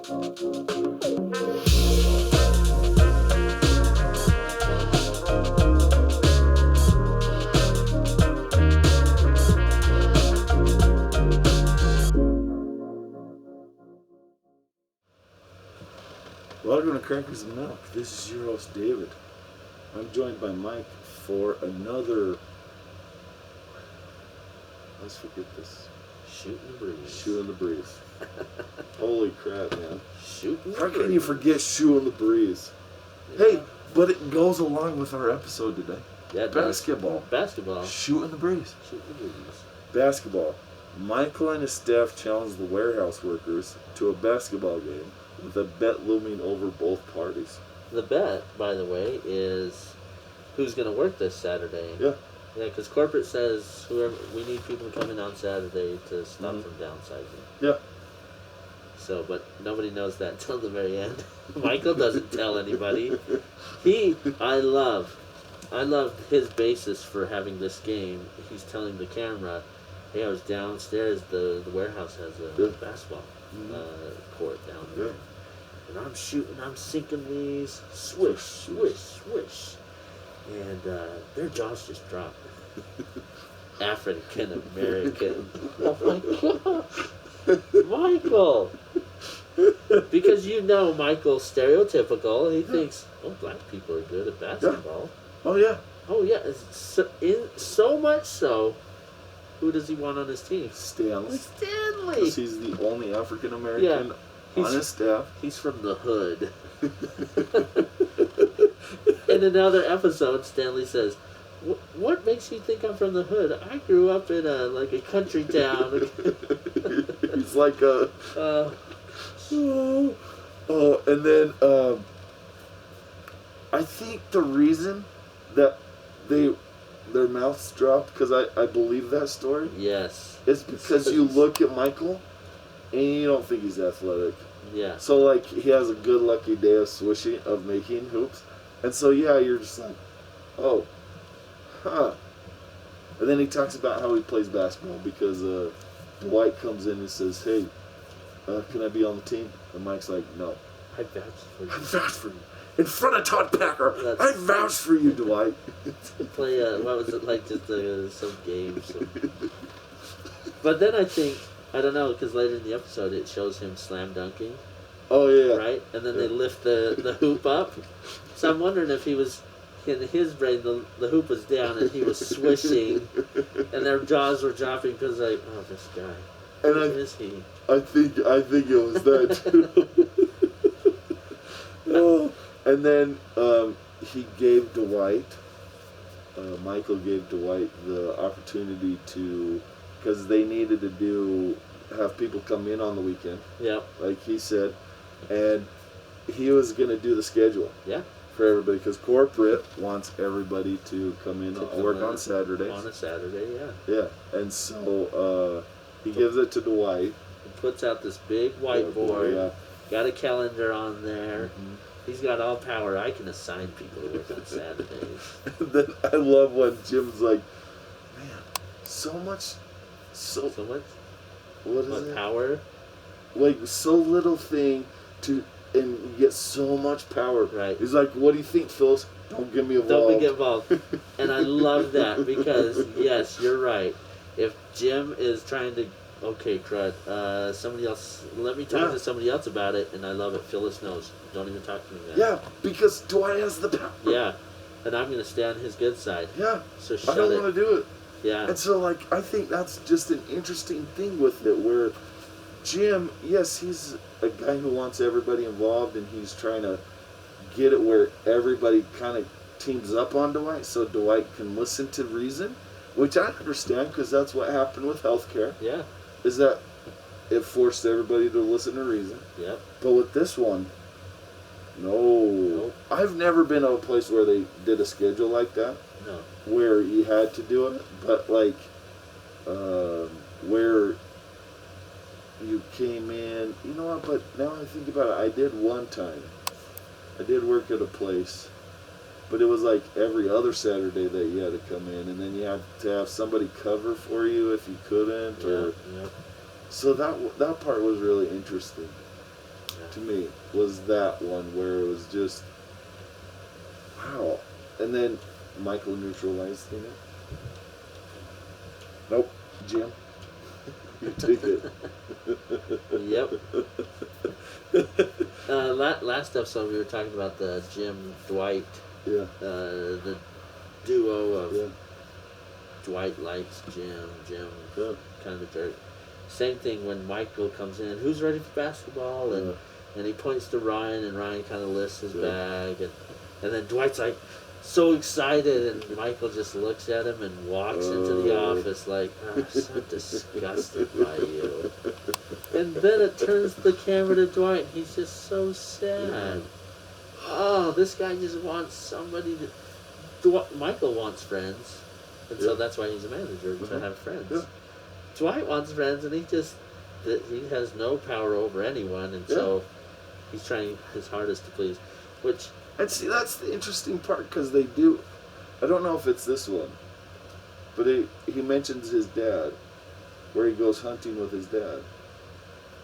Welcome to Crackers and Milk. This is your host, David. I'm joined by Mike for another... Let's forget this. Shooting the breeze. Shoe the breeze. Holy crap, man. Shooting the How breeze. can you forget Shoe in the breeze? Yeah. Hey, but it goes along with our episode today. Yeah, it does. Basketball. Basketball. Shoe in the breeze. Shooting the breeze. Basketball. Michael and his staff challenged the warehouse workers to a basketball game with a bet looming over both parties. The bet, by the way, is who's going to work this Saturday. Yeah. Yeah, because corporate says we need people to come in on Saturday to stop from downsizing. Yeah. So, but nobody knows that until the very end. Michael doesn't tell anybody. I love his basis for having this game. He's telling the camera, hey, I was downstairs, the warehouse has a basketball court down there. Yeah. And I'm shooting, I'm sinking these, swish, swish, swish. And their jaws just dropped. African American. Oh my God. Michael! Because Michael's stereotypical. He thinks, black people are good at basketball. Oh, yeah. Oh, yeah. So much so, who does he want on his team? Stanley. Stanley! Because he's the only African American on his staff. He's from the hood. In another episode, Stanley says, "What makes you think I'm from the hood? I grew up in a country town." He's like a... and then I think the reason that their mouths dropped, because I believe that story, yes, is because you look at Michael and you don't think he's athletic. Yeah. So, like, he has a good lucky day of swishing, of making hoops. And so, yeah, you're just like, oh, huh. And then he talks about how he plays basketball because Dwight comes in and says, hey, can I be on the team? And Mike's like, no. I vouch for you. I vouch for you. In front of Todd Packer, I vouch for you, Dwight. Play, what was it like, just some games. But then I don't know, because later in the episode it shows him slam dunking. Oh, yeah. Right? And then they lift the hoop up. So I'm wondering if he was, in his brain, the hoop was down and he was swishing and their jaws were dropping because this guy. And who is he? I think it was that too. Oh. And then he gave Dwight, Michael gave Dwight the opportunity to, because they needed to have people come in on the weekend. Yeah. Like he said. And he was going to do the schedule. Yeah. For everybody, because corporate wants everybody to come in and work on Saturdays. On a Saturday, yeah. Yeah. And so he gives it to Dwight. He puts out this big whiteboard. Yeah. Got a calendar on there. Mm-hmm. He's got all power. I can assign people to work on Saturdays. And then I love when Jim's like, man, so much. What is it? Power? Like, so little thing and you get so much power. Right. He's like, what do you think, Phyllis? Don't get me involved. Don't get involved. And I love that because, yes, you're right. If Jim is trying to, okay, crud, somebody else, let me talk to somebody else about it, and I love it. Phyllis knows. Don't even talk to me about it. Yeah, because Dwight has the power. Yeah. And I'm going to stay on his good side. Yeah. So shut I don't want to do it. Yeah. And so, like, I think that's just an interesting thing with it, where Jim, yes, he's a guy who wants everybody involved, and he's trying to get it where everybody kind of teams up on Dwight, so Dwight can listen to reason, which I understand, because that's what happened with healthcare. Yeah. Is that it forced everybody to listen to reason. Yep. But with this one, no. I've never been to a place where they did a schedule like that. No. Where you had to do it, but like, where you came in, you know what, but now I think about it, I did one time. I did work at a place, but it was like every other Saturday that you had to come in, and then you had to have somebody cover for you if you couldn't, or... Yeah. So that part was really interesting. to me was that one where it was just wow. And then Michael neutralized it. Nope, Jim. You take it. Yep. Last episode we were talking about the Jim Dwight, Yeah. the duo of Yeah. Dwight likes Jim, Jim Yeah. kind of a jerk. Same thing when Michael comes in, who's ready for basketball? And he points to Ryan, and Ryan kind of lifts his bag, and then Dwight's like so excited, and Michael just looks at him and walks into the office like, I'm so disgusted by you. And then it turns the camera to Dwight, and he's just so sad. Oh, this guy just wants somebody to... Michael wants friends, and so that's why he's a manager, to have friends. Yeah. Dwight wants friends, and he has no power over anyone, and so he's trying his hardest to please. Which, and see, that's the interesting part because they do. I don't know if it's this one, but he mentions his dad, where he goes hunting with his dad,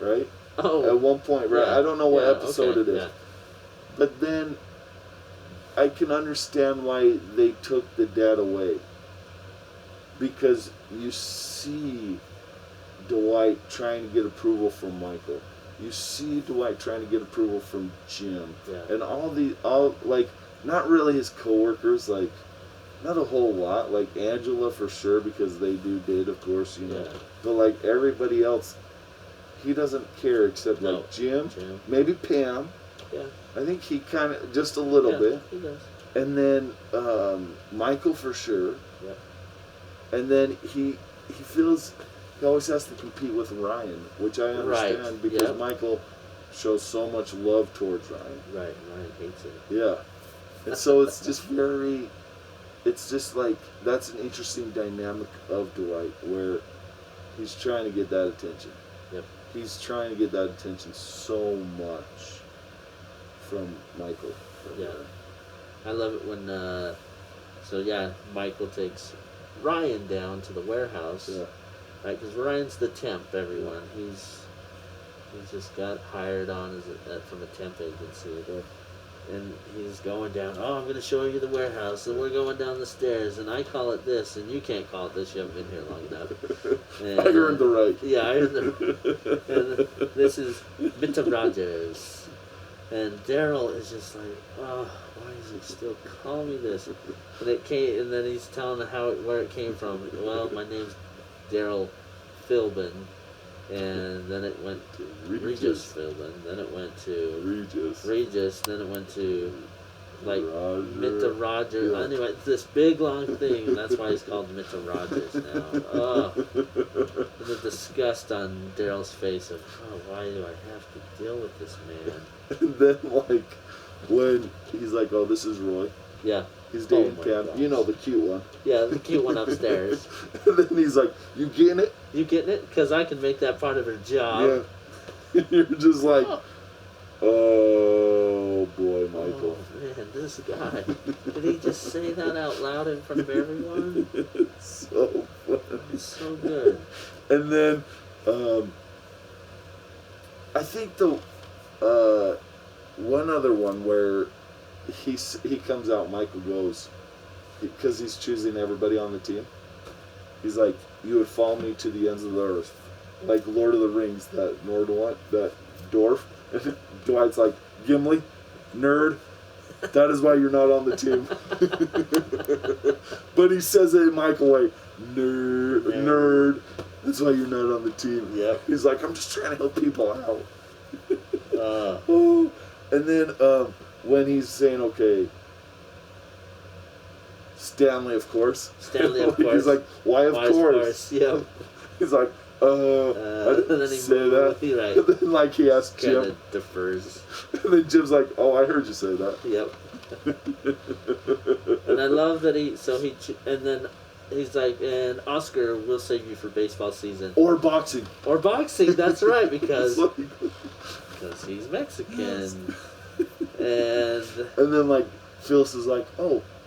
right? oh, At one point, right? yeah, I don't know what yeah, episode okay, it is, yeah. but then I can understand why they took the dad away. Because you see Dwight trying to get approval from Michael. You see Dwight trying to get approval from Jim. Yeah. And all like, not really his coworkers, like, not a whole lot. Like, Angela for sure, because they do date, of course, you know. Yeah. But, like, everybody else, he doesn't care except, No. like, Jim, Jim. maybe Pam. Yeah. I think he kind of, just a little bit. He does. And then Michael for sure. Yeah. And then he feels he always has to compete with Ryan, which I understand Right, because yep. Michael shows so much love towards Ryan. Right. Ryan hates it. Yeah. And so it's just very, it's just like, that's an interesting dynamic of Dwight where he's trying to get that attention. Yep. He's trying to get that attention so much from Michael. Yeah. I love it when, Michael takes Ryan down to the warehouse. Yeah. Right, because Ryan's the temp, everyone. He's just got hired on from a temp agency. And he's going down, I'm going to show you the warehouse, and we're going down the stairs, and I call it this, and you can't call it this, you haven't been here long enough. And, I earned the right. Yeah, I earned the And this is Mita Rogers. And Daryl is just like, why does he still call me this? And then he's telling where it came from. Well, my name's Daryl Philbin, and then it went to Regis Philbin. Then it went to Regis. Then it went to Mita Rogers. Yeah. Anyway, it's this big long thing, and that's why he's called Mita Rogers now. And the disgust on Daryl's face of, why do I have to deal with this man? And then, like, when he's like, this is Roy. Yeah. He's dating my Pam. gosh. You know, the cute one. Yeah, the cute one upstairs. And then he's like, you getting it? You getting it? Because I can make that part of her job. Yeah. You're just like, oh, boy, Michael. Oh, man, this guy. Did he just say that out loud in front of everyone? It's so funny. It's so good. And then, I think one other one where he comes out, Michael goes, because he's choosing everybody on the team. He's like, you would follow me to the ends of the earth. Like Lord of the Rings, that dwarf. And Dwight's like, Gimli, nerd, that is why you're not on the team. But he says it in Michael way, nerd, that's why you're not on the team. Yep. He's like, I'm just trying to help people out. Uh, And then when he's saying, okay, Stanley, of course. Stanley, of course. He's like, why, of course? Yep. He's like, I didn't and then he say that. Right. And then, like, he asked Kind Jim. of defers. And then Jim's like, I heard you say that. Yep. And I love that and then he's like, and Oscar will save you for baseball season. Or boxing. Or boxing, that's right, because It's like- he's Mexican. And then, like, Phyllis is like,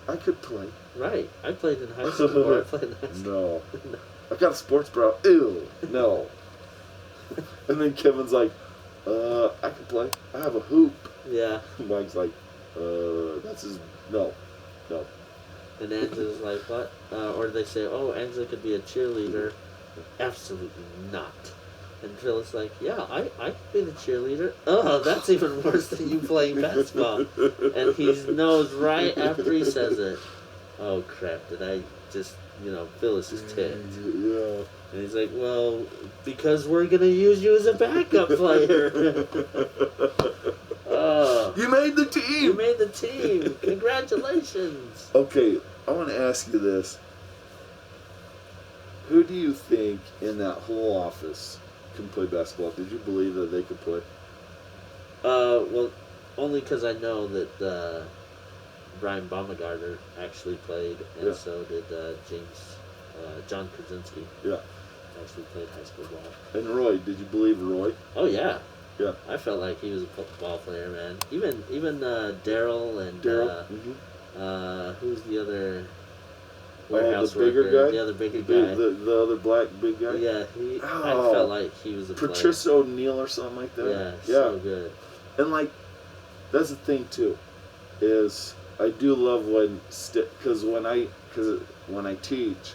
I could play. right, I played in high school. I played in high school. No. I got a sports bra. Ew. No. And then Kevin's like, I could play? I have a hoop. Yeah. Mike's like, that's his, no. And Angela's like, what? Or they say, oh, Angela could be a cheerleader. Absolutely not. And Phyllis like, yeah, I could be the cheerleader. Oh, that's even worse than you playing basketball. And he knows right after he says it, oh crap, did I just, Phyllis is ticked. Yeah. And he's like, well, because we're going to use you as a backup player. Oh, You made the team! you made the team. Congratulations. Okay, I want to ask you this. Who do you think in that whole office can play basketball? Did you believe that they could play? Well, only because I know that Brian Baumgartner actually played, and Yeah. so did John Krasinski. Yeah. Actually played high school ball. And Roy, did you believe Roy? Oh yeah. Yeah. I felt like he was a football player, man. Even Daryl and Daryl? who's the other Oh, warehouse the bigger worker? guy? The other bigger guy. The other black big guy? Yeah, I Oh. felt like he was a Patricia O'Neal or something like player. that? Yeah, so good. And like, that's the thing too, is I do love when, because when I teach,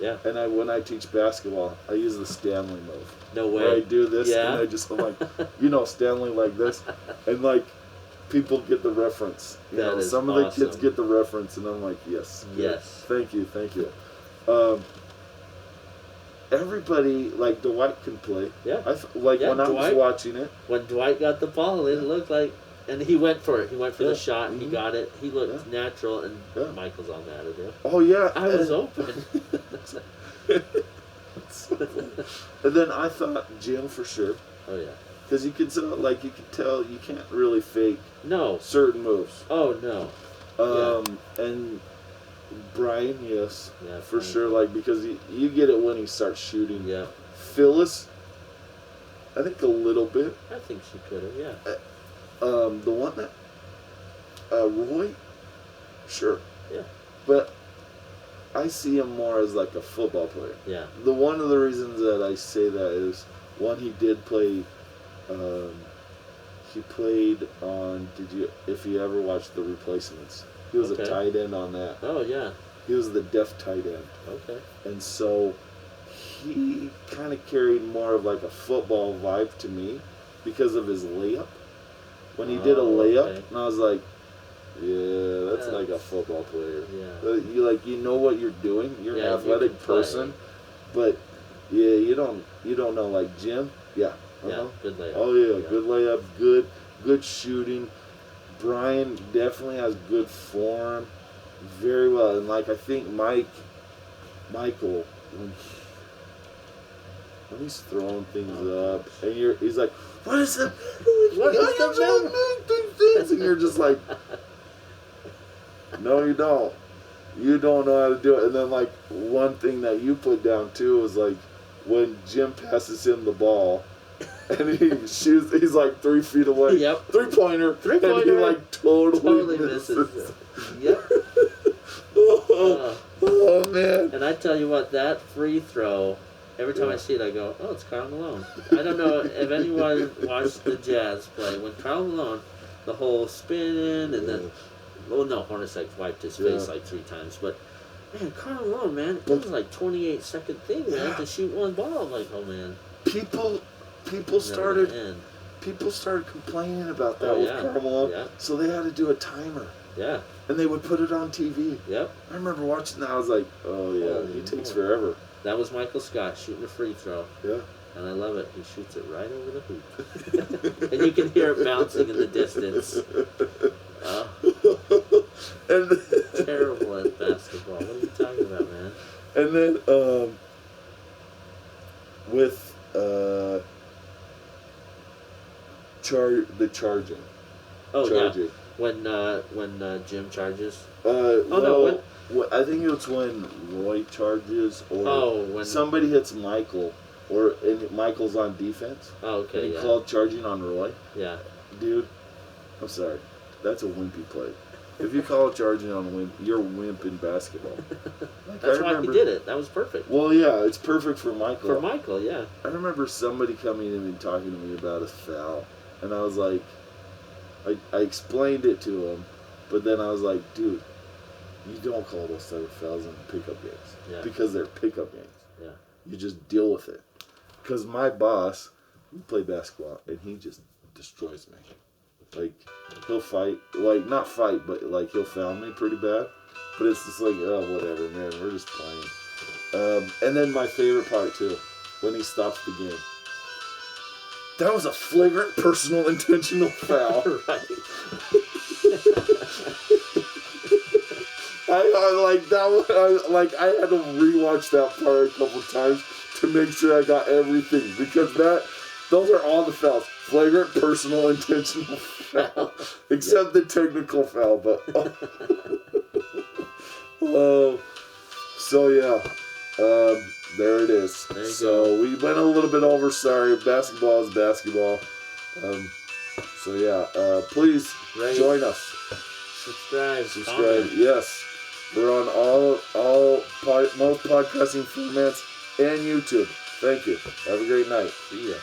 Yeah. and when I teach basketball, I use the Stanley move. No Where I way. do this, Yeah. and I'm like, Stanley like this, and like, people get the reference. That is some of the kids awesome. get the reference, and I'm like, yes. good. Yes. Thank you. Everybody, like, Dwight can play. Yeah. Like, Yeah, when I was Dwight. watching it, When Dwight got the ball, it looked like, and he went for it. He went for Yeah. the shot. He Mhm. got it. He looked natural, and Yeah. Michael's all mad at him. oh yeah. I was open. And then I thought Jim for sure, Oh yeah. because you can tell you can't really fake No. certain moves. Oh no. And Brian, yes, Yeah. for fine. sure. Like, because you get it when he starts shooting. Yeah. Phyllis, I think a little bit. I think she could have. Yeah. The one that Roy, sure, Yeah. but I see him more as like a football player. Yeah. One of the reasons that I say that is, one, he did play. He played on. If you ever watched The Replacements, he was Okay. a tight end on that. Oh yeah. He was the deaf tight end, Okay. and so he kind of carried more of like a football vibe to me because of his layup. When he did a Oh, layup, okay. and I was like, yeah, that's like a That's- football player. Yeah. You know what you're doing. You're an Yeah, you athletic can play. person, but yeah, you don't know, like Jim. Yeah. Yeah. Good layup. Oh yeah, good layup, good shooting. Brian definitely has good form, very well, and like I think Michael, when he's throwing things up, and he's like, what is it? What is I the usually make things, and you're just like, no, you don't. You don't know how to do it. And then like one thing that you put down too is like when Jim passes him the ball. And he shoots. He's like 3 feet away. Yep. 3-pointer. Three-pointer. And he like totally misses. Yep. Oh man. And I tell you what, that free throw, every time I Yeah. see it, I go, oh, it's Karl Malone. I don't know if anyone watched the Jazz play. When Karl Malone, the whole spinning, and then, well, no, Hornacek wiped his face Yeah. like 3 times. But, man, Karl Malone, man, it was like 28-second thing, man, Yeah. to shoot one ball. I'm like, oh, man. People never started gonna end. complaining about that Oh, with yeah. Carmelo. Yeah. So they had to do a timer. Yeah. And they would put it on TV. Yep. I remember watching that. I was like, oh yeah, Holy he takes moly. forever. That was Michael Scott shooting a free throw. Yeah. And I love it. He shoots it right over the hoop. And you can hear it bouncing in the distance. And Terrible at basketball. What are you talking about, man? And then with the charging. Oh, Charging. yeah. When Jim charges. No, I think it's when Roy charges or When somebody hits Michael and Michael's on defense. Oh, And okay, he yeah. called charging on Roy. Yeah. Dude, I'm sorry. That's a wimpy play. If you call charging on a wimp, you're a wimp in basketball. Like, That's why he did it. That was perfect. Well, yeah, it's perfect for Michael. For Michael, yeah. I remember somebody coming in and talking to me about a foul. And I was like, I explained it to him, but then I was like, dude, you don't call those type of fouls in pickup games. Yeah. Because they're pickup games. Yeah. You just deal with it. Because my boss, we play basketball, and he just destroys me. Like, he'll fight, like, not fight, but, like, he'll foul me pretty bad. But it's just like, oh, whatever, man, we're just playing. And then my favorite part, too, when he stops the game. That was a flagrant, personal, intentional foul. Right. I like that one. I had to rewatch that part a couple times to make sure I got everything, because those are all the fouls: flagrant, personal, intentional foul, except the technical foul. But so yeah, there it is. There you So go. we went a little bit over. Sorry, basketball is basketball. So yeah, please Right. join us. Subscribe. Subscribe. Yes. We're on most podcasting formats and YouTube. Thank you. Have a great night. See ya.